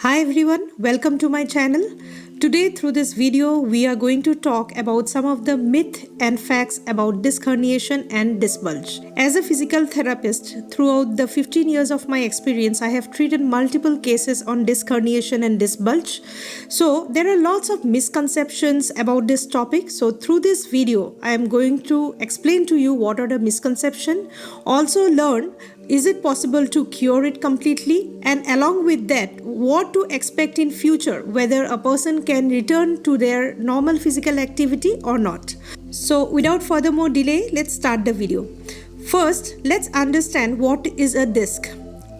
Hi everyone, welcome to my channel. Today through this video we are going to talk about some of the myth and facts about disc herniation and disc bulge. As a physical therapist, throughout the 15 years of my experience, I have treated multiple cases on disc herniation and disc bulge. So there are lots of misconceptions about this topic. So through this video, I am going to explain to you what are the misconceptions, also learn is it possible to cure it completely, and along with that what to expect in future, whether a person can return to their normal physical activity or not. So without further more delay, let's start the video. First, let's understand what is a disc.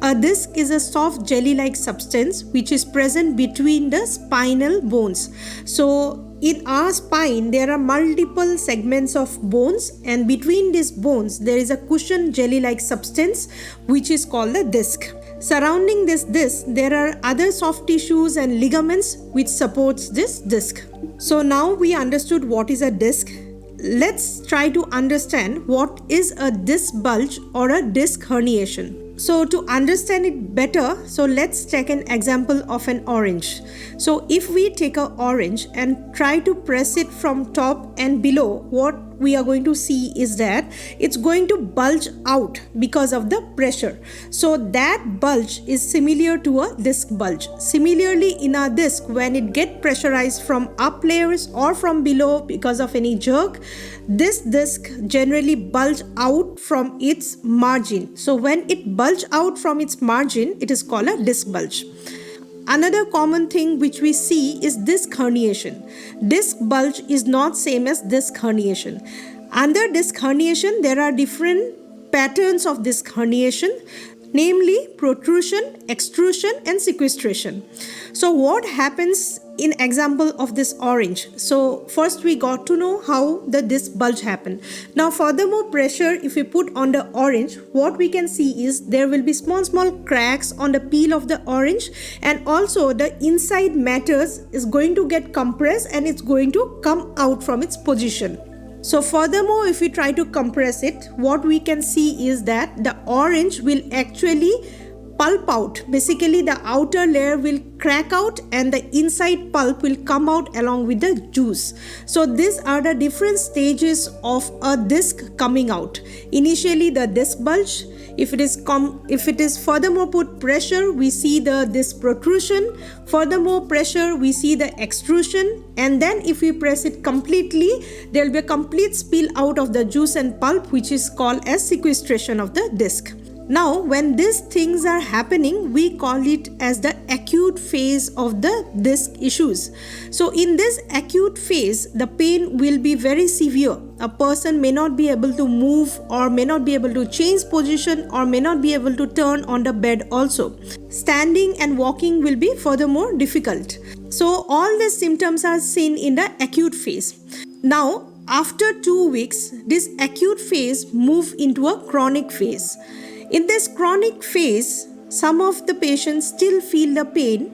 A disc is a soft jelly-like substance which is present between the spinal bones. So in our spine, there are multiple segments of bones, and between these bones, there is a cushion jelly-like substance which is called the disc. Surrounding this disc, there are other soft tissues and ligaments which supports this disc. So now we understood what is a disc. Let's try to understand what is a disc bulge or a disc herniation. So to understand it better, so let's take an example of an orange. So if we take an orange and try to press it from top and below, what we are going to see is that it's going to bulge out because of the pressure. So that bulge is similar to a disc bulge. Similarly, in a disc, when it gets pressurized from up layers or from below because of any jerk, this disc generally bulge out from its margin. So when it bulge out from its margin, it is called a disc bulge. Another common thing which we see is disc herniation. Disc bulge is not same as disc herniation. Under disc herniation, there are different patterns of disc herniation, namely protrusion, extrusion and sequestration. So what happens in example of this orange? So first we got to know how the disc bulge happen. Now furthermore pressure if we put on the orange, what we can see is there will be small cracks on the peel of the orange, and also the inside matters is going to get compressed and it's going to come out from its position. So furthermore, if we try to compress it, what we can see is that the orange will actually pulp out. Basically, the outer layer will crack out and the inside pulp will come out along with the juice. So these are the different stages of a disc coming out. Initially, the disc bulge. If it is furthermore put pressure, we see the disc protrusion. Furthermore pressure, we see the extrusion. And then if we press it completely, there will be a complete spill out of the juice and pulp, which is called as sequestration of the disc. Now, when these things are happening, we call it as the acute phase of the disc issues. So in this acute phase, the pain will be very severe. A person may not be able to move or may not be able to change position or may not be able to turn on the bed also. Standing and walking will be furthermore difficult. So all these symptoms are seen in the acute phase. Now, after 2 weeks, this acute phase moves into a chronic phase. In this chronic phase, some of the patients still feel the pain,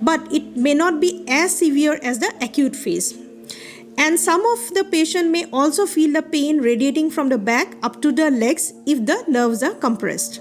but it may not be as severe as the acute phase. And some of the patient may also feel the pain radiating from the back up to the legs if the nerves are compressed.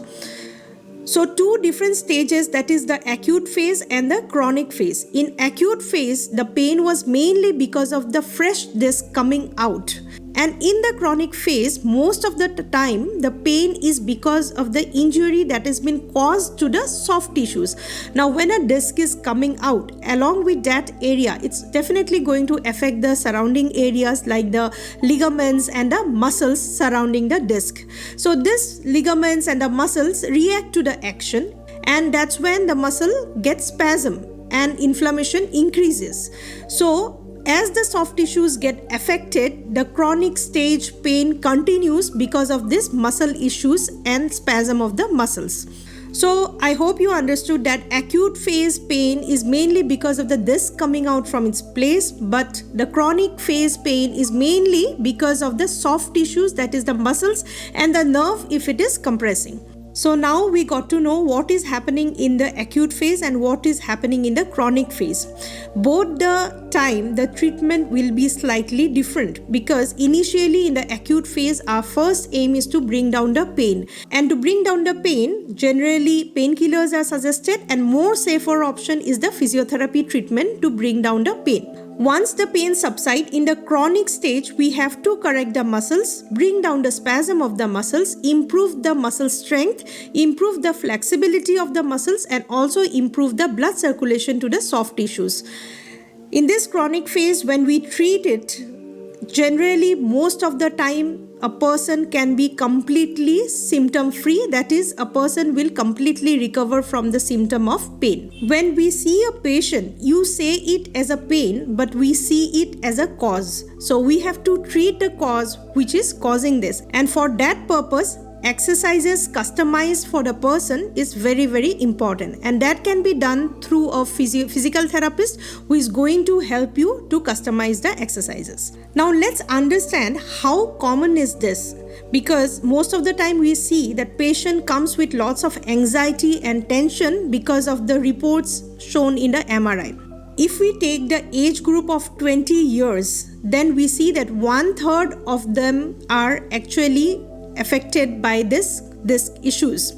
So two different stages, that is the acute phase and the chronic phase. In acute phase, the pain was mainly because of the fresh disc coming out. And in the chronic phase, most of the time, the pain is because of the injury that has been caused to the soft tissues. Now, when a disc is coming out, along with that area, it's definitely going to affect the surrounding areas like the ligaments and the muscles surrounding the disc. So these ligaments and the muscles react to the action, and that's when the muscle gets spasm and inflammation increases. So as the soft tissues get affected, the chronic stage pain continues because of this muscle issues and spasm of the muscles. So I hope you understood that acute phase pain is mainly because of the disc coming out from its place, but the chronic phase pain is mainly because of the soft tissues, that is the muscles and the nerve if it is compressing. So now we got to know what is happening in the acute phase and what is happening in the chronic phase. Both the time the treatment will be slightly different, because initially in the acute phase our first aim is to bring down the pain, and to bring down the pain generally painkillers are suggested, and more safer option is the physiotherapy treatment to bring down the pain. Once the pain subsides, in the chronic stage, we have to correct the muscles, bring down the spasm of the muscles, improve the muscle strength, improve the flexibility of the muscles, and also improve the blood circulation to the soft tissues. In this chronic phase, when we treat it, generally most of the time a person can be completely symptom free, that is, a person will completely recover from the symptom of pain. When we see a patient, you say it as a pain, but we see it as a cause. So we have to treat the cause which is causing this, and for that purpose exercises customized for the person is very, very important, and that can be done through a physical therapist who is going to help you to customize the exercises. Now let's understand how common is this, because most of the time we see that patient comes with lots of anxiety and tension because of the reports shown in the MRI. If we take the age group of 20 years, then we see that 1/3 of them are actually affected by this issues.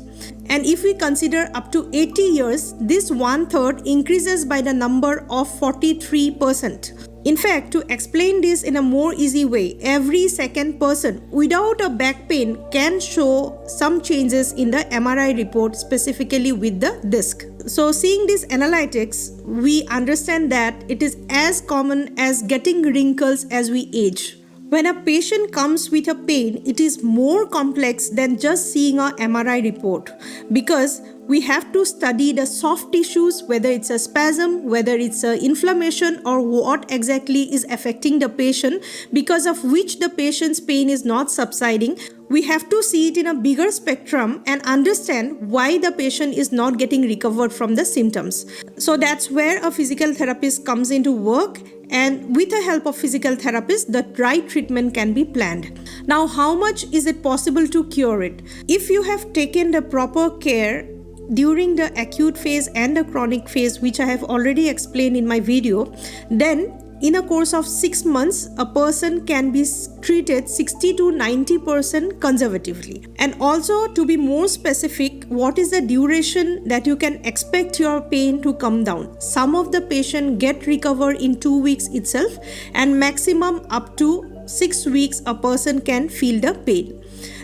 And if we consider up to 80 years, this 1/3 increases by the number of 43%. In fact, to explain this in a more easy way, every second person without a back pain can show some changes in the MRI report, specifically with the disc. So seeing these analytics, we understand that it is as common as getting wrinkles as we age. When a patient comes with a pain, it is more complex than just seeing a MRI report, because we have to study the soft tissues, whether it's a spasm, whether it's an inflammation, or what exactly is affecting the patient, because of which the patient's pain is not subsiding. We have to see it in a bigger spectrum and understand why the patient is not getting recovered from the symptoms. So that's where a physical therapist comes into work, and with the help of physical therapist, the right treatment can be planned. Now, how much is it possible to cure it? If you have taken the proper care during the acute phase and the chronic phase, which I have already explained in my video, then in a course of 6 months, a person can be treated 60 to 90% conservatively. And also, to be more specific, what is the duration that you can expect your pain to come down? Some of the patients get recovered in 2 weeks itself, and maximum up to 6 weeks a person can feel the pain.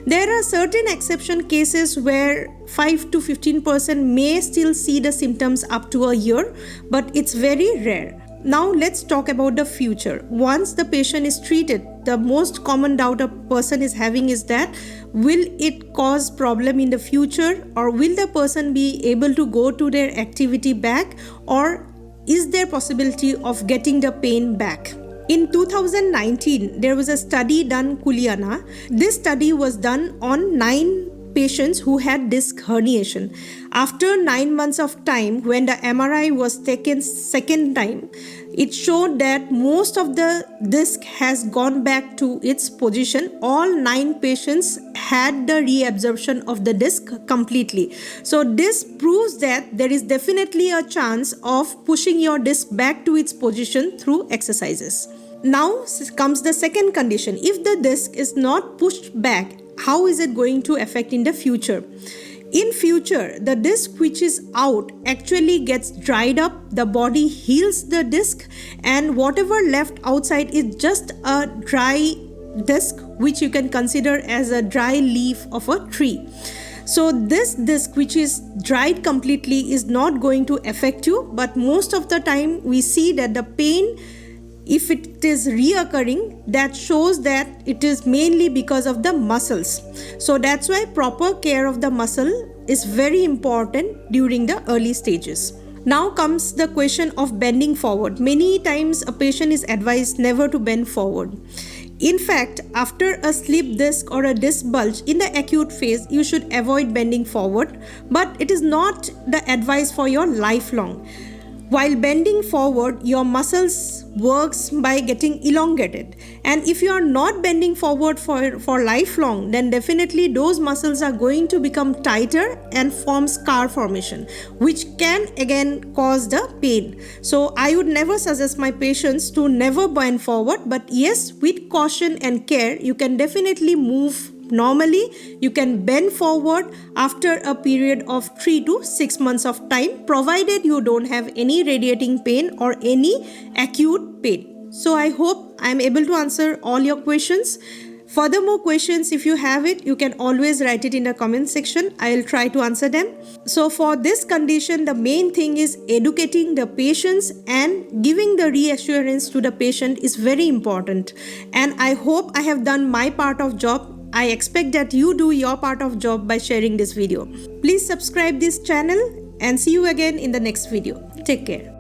There are certain exception cases where 5 to 15% may still see the symptoms up to a year, but it's very rare. Now let's talk about the future. Once the patient is treated, the most common doubt a person is having is that will it cause problem in the future, or will the person be able to go to their activity back, or is there possibility of getting the pain back? In 2019, there was a study done Kuliana. This study was done on 9 patients who had disc herniation. After 9 months of time, when the MRI was taken second time, it showed that most of the disc has gone back to its position. All 9 patients had the reabsorption of the disc completely. So this proves that there is definitely a chance of pushing your disc back to its position through exercises. Now comes the second condition. If the disc is not pushed back, how is it going to affect in the future? In future, the disc which is out actually gets dried up, the body heals the disc, and whatever left outside is just a dry disc, which you can consider as a dry leaf of a tree. So this disc which is dried completely is not going to affect you, but most of the time we see that the pain, if it is reoccurring, that shows that it is mainly because of the muscles. So that's why proper care of the muscle is very important during the early stages. Now comes the question of bending forward. Many times a patient is advised never to bend forward. In fact, after a slip disc or a disc bulge in the acute phase, you should avoid bending forward, but it is not the advice for your lifelong. While bending forward, your muscles works by getting elongated, and if you are not bending forward for lifelong, then definitely those muscles are going to become tighter and form scar formation, which can again cause the pain. So I would never suggest my patients to never bend forward, but yes, with caution and care, you can definitely move normally. You can bend forward after a period of 3 to 6 months of time, provided you don't have any radiating pain or any acute pain. So I hope I am able to answer all your questions. Furthermore questions, if you have it, you can always write it in the comment section. I'll try to answer them. So for this condition, the main thing is educating the patients and giving the reassurance to the patient is very important. And I hope I have done my part of job. I expect that you do your part of job by sharing this video. Please subscribe this channel and see you again in the next video. Take care.